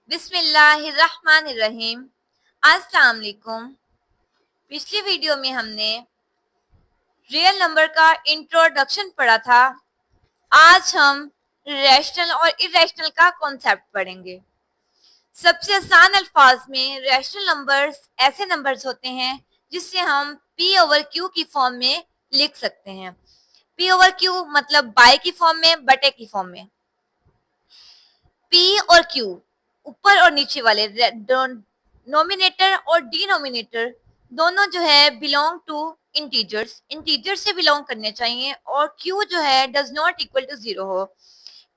बिस्मिल्लाहिर्रहमानिर्रहीम। अस्सलाम वालेकुम। पिछली वीडियो में हमने रियल नंबर का इंट्रोडक्शन पढ़ा था। आज हम रैशनल और इरेशनल का कॉन्सेप्ट पढ़ेंगे। सबसे आसान अल्फाज में रैशनल नंबर्स ऐसे नंबर्स होते हैं जिससे हम p ओवर q की फॉर्म में लिख सकते हैं। p ओवर q मतलब बाय की फॉर्म में, बटे की फॉर्म में। p और q ऊपर और नीचे वाले नोमिनेटर और डिनोमिनेटर दोनों जो है बिलोंग टू इंटीजर्स, इंटीजर से बिलोंग करने चाहिए और q जो है does not equal to zero हो,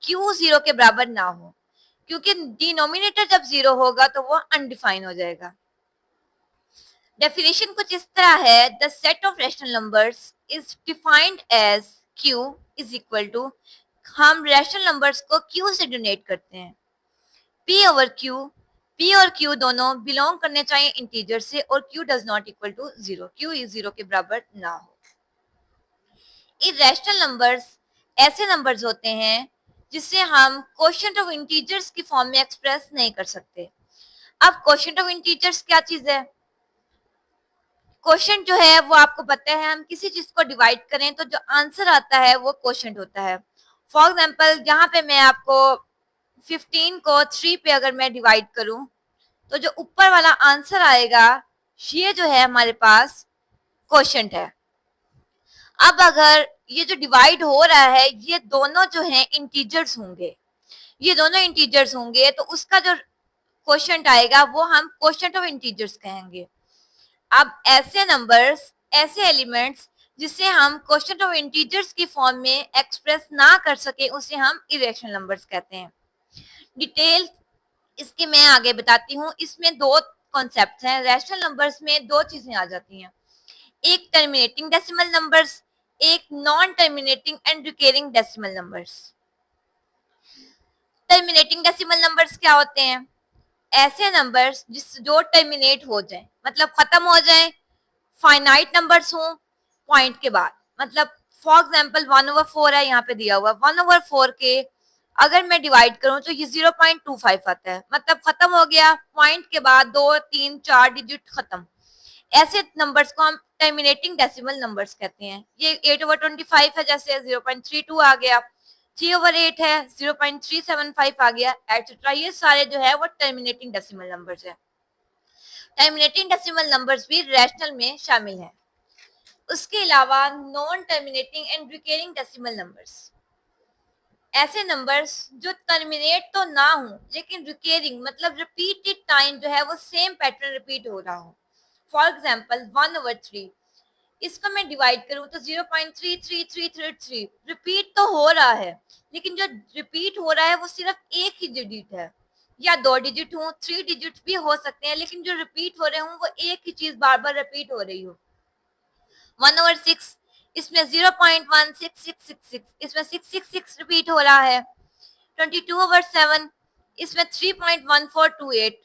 q जीरो के बराबर ना हो, क्योंकि डिनोमिनेटर जब जीरो होगा तो वो अनडिफाइन हो जाएगा। डेफिनेशन कुछ इस तरह है, the set of rational numbers is defined as q is equal to, हम रैशनल नंबर्स को q से डोनेट करते हैं। p ओवर q, p और q दोनों बिलोंग करने चाहिए इंटीजर से और q does not equal to zero, q is zero के बराबर ना हो। इरेशनल नंबर्स ऐसे नंबर्स होते हैं जिसे हम कोशेंट ऑफ इंटीजर्स की फॉर्म में एक्सप्रेस नहीं कर सकते। अब कोशेंट ऑफ इंटीजर्स क्या चीज है? कोशेंट जो है वो आपको पता है, हम किसी चीज को डिवाइड करें तो जो आंसर आता है वो कोशेंट होता है। फॉर एग्जाम्पल यहाँ पे मैं आपको 15 को 3 पे अगर मैं डिवाइड करूं तो जो ऊपर वाला आंसर आएगा ये जो है हमारे पास कोशेंट है। अब अगर ये जो डिवाइड हो रहा है ये दोनों जो हैं इंटीजर्स होंगे, ये दोनों इंटीजर्स होंगे तो उसका जो कोशेंट आएगा वो हम कोशेंट ऑफ इंटीजर्स कहेंगे। अब ऐसे नंबर्स, ऐसे एलिमेंट्स जिसे हम कोशेंट ऑफ इंटीजर्स की फॉर्म में एक्सप्रेस ना कर सके उसे हम इरेशनल नंबर्स कहते हैं। डिटेल इसके मैं आगे बताती हूँ। इसमें दो कॉन्सेप्ट हैं। रैशनल नंबर्स में दो चीजें आ जाती हैं, एक टर्मिनेटिंग डेसिमल नंबर्स, एक non terminating and recurring decimal numbers. Terminating decimal numbers क्या होते हैं? ऐसे नंबर्स जो टर्मिनेट हो जाए, मतलब खत्म हो जाए, फाइनाइट नंबर्स हों पॉइंट के बाद। मतलब फॉर एग्जांपल 1/4 है यहाँ पे दिया हुआ, 1/4 के अगर मैं डिवाइड करूं तो ये 0.25 आता है, मतलब खत्म हो गया, पॉइंट के बाद 2 3 4 डिजिट खत्म। ऐसे नंबर्स को हम टर्मिनेटिंग डेसिमल नंबर्स कहते हैं। ये 8/25 है, जैसे 0.32 आ गया, 3/8 है, 0.375 आ गया, एटसेट्रा। ये सारे जो है वो टर्मिनेटिंग डेसिमल नंबर्स है। टर्मिनेटिंग डेसिमल नंबर्स भी रैशनल में शामिल हैं। उसके अलावा non terminating and recurring decimal numbers, ऐसे नंबर्स जो टर्मिनेट तो ना हो लेकिन रिकरिंग मतलब रिपीटेड टाइम जो है वो सेम पैटर्न रिपीट हो रहा हो। फॉर एग्जाम्पल 1/3, इसको मैं डिवाइड करूं तो 0.3333 रिपीट तो हो रहा है, लेकिन जो रिपीट हो रहा है वो सिर्फ एक ही डिजिट है, या 2 डिजिट हो, 3 डिजिट भी हो सकते हैं, लेकिन जो रिपीट हो रहे हो वो एक ही चीज बार बार रिपीट हो रही हो। 1/6, इसमें 0.16666, इसमें 666 रिपीट हो रहा है। 22/7, इसमें 3.1428,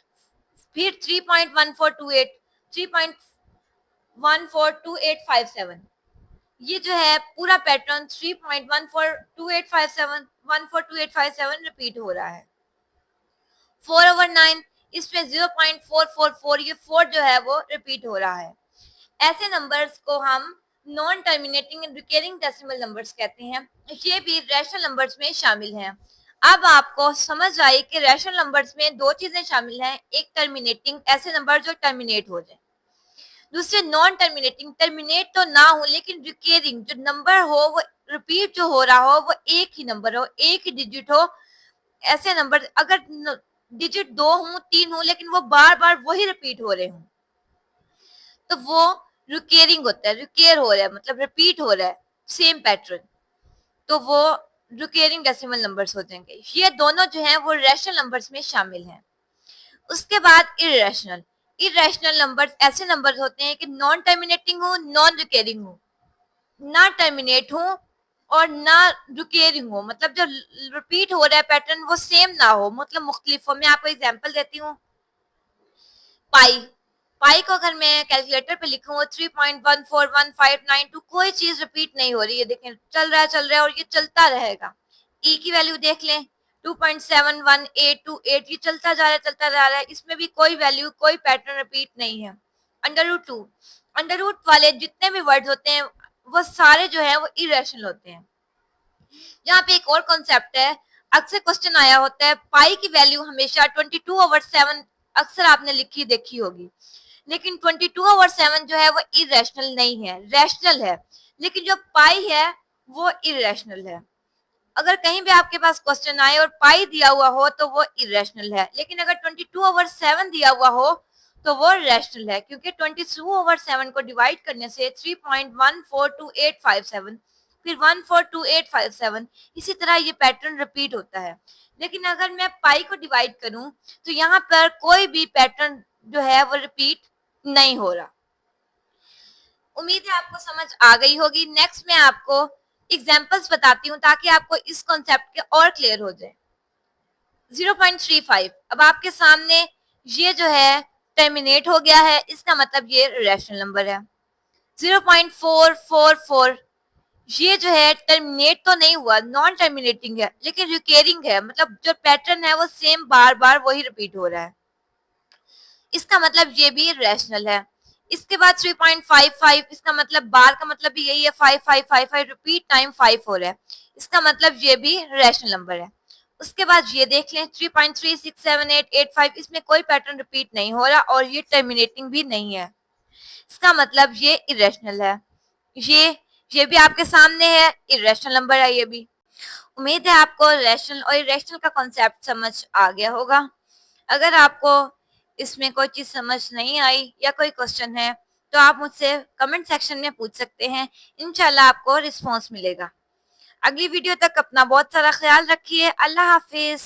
फिर 3.1428, 3.142857। ये जो है पूरा पैटर्न 3.142857, 142857 रिपीट हो रहा है। 4/9, इसमें 0.444, ये 4 जो है वो रिपीट हो रहा है। ऐसे नंबर्स को हम non terminating and recurring decimal numbers कहते हैं। ये भी रैशनल नंबर्स में शामिल हैं। अब आपको समझ आई कि रैशनल नंबर्स में दो चीजें शामिल हैं, एक टर्मिनेटिंग, ऐसे नंबर जो टर्मिनेट हो जाए, दूसरे नॉन टर्मिनेटिंग, टर्मिनेट तो ना हो लेकिन रिकरिंग, जो नंबर हो वो रिपीट जो हो रहा हो वो एक ही नंबर हो, एक ही डिजिट हो। ऐसे नंबर अगर डिजिट 2 हो, 3 हो, लेकिन वो बार बार वही रिपीट हो रहे हों तो वो रिकरिंग होता है, रिकेयर हो रहा है, मतलब रिपीट हो रहा है सेम पैटर्न, तो वो रिकरिंग डेसिमल नंबर्स हो जाएंगे। ये दोनों जो हैं वो रैशनल नंबर्स में शामिल हैं। उसके बाद इरेशनल, इरेशनल नंबर्स ऐसे नंबर्स होते हैं कि नॉन टर्मिनेटिंग हो, नॉन रिकरिंग हो, ना टर्मिनेट हो और ना रिकरिंग हो, मतलब जो रिपीट हो रहा है पैटर्न वो सेम ना हो, मतलब मुख्तलिफ हो। मैं आपको एग्जांपल देती हूँ। पाई, पाई को अगर मैं कैलकुलेटर पे लिखूं 3.141592, कोई चीज रिपीट नहीं हो रही है, देखें चल रहा है और ये चलता रहेगा। ई की वैल्यू देख लें 2.71828 ये चलता जा रहा है, इसमें भी कोई वैल्यू, कोई पैटर्न रिपीट नहीं है। √2, अंडर रूट वाले जितने भी वर्ड्स होते हैं वो सारे जो है वो इरेशनल होते हैं। यहाँ पे एक और कॉन्सेप्ट है, अक्सर क्वेश्चन आया होता है, पाई की वैल्यू हमेशा 22/7 अक्सर आपने लिखी देखी होगी, लेकिन 22/7 जो है वो इरेशनल नहीं है, रैशनल है। लेकिन जो पाई है वो इरेशनल है। अगर कहीं भी आपके पास क्वेश्चन आए और पाई दिया हुआ हो तो वो इरेशनल है, लेकिन अगर 22/7 दिया हुआ हो तो वो रैशनल है, क्योंकि 22/7 को डिवाइड करने से 3.142857, फिर 142857, इसी तरह ये पैटर्न रिपीट होता है। लेकिन अगर मैं पाई को डिवाइड करूं तो यहाँ पर कोई भी पैटर्न जो है वो रिपीट नहीं हो रहा। उम्मीद है आपको समझ आ गई होगी। नेक्स्ट मैं आपको एग्जांपल्स बताती हूँ ताकि आपको इस कॉन्सेप्ट के और क्लियर हो जाए। 0.35, अब आपके सामने ये जो है टर्मिनेट हो गया है, इसका मतलब ये रैशनल नंबर है। 0.444, ये जो है टर्मिनेट तो नहीं हुआ, नॉन टर्मिनेटिंग है, लेकिन रिकरिंग है, मतलब जो पैटर्न है वो सेम बार बार वही रिपीट हो रहा है, इसका मतलब ये भी रैशनल है। इसके बाद 3.55, इसका मतलब बार का मतलब भी यही है, 5555 रिपीट टाइम 5 हो रहा है, इसका मतलब ये भी रैशनल नंबर है। उसके बाद ये देख लें 3.367885, इसमें कोई पैटर्न रिपीट नहीं हो रहा और ये टर्मिनेटिंग भी नहीं है, इसका मतलब ये इरेशनल है। ये भी आपके सामने है, इरेशनल नंबर है ये भी। उम्मीद है आपको रैशनल और इरेशनल का कॉन्सेप्ट समझ आ गया होगा। अगर आपको इसमें कोई चीज समझ नहीं आई या कोई क्वेश्चन है तो आप मुझसे कमेंट सेक्शन में पूछ सकते हैं, इंशाल्लाह आपको रिस्पॉन्स मिलेगा। अगली वीडियो तक अपना बहुत सारा ख्याल रखिए। अल्लाह हाफिज।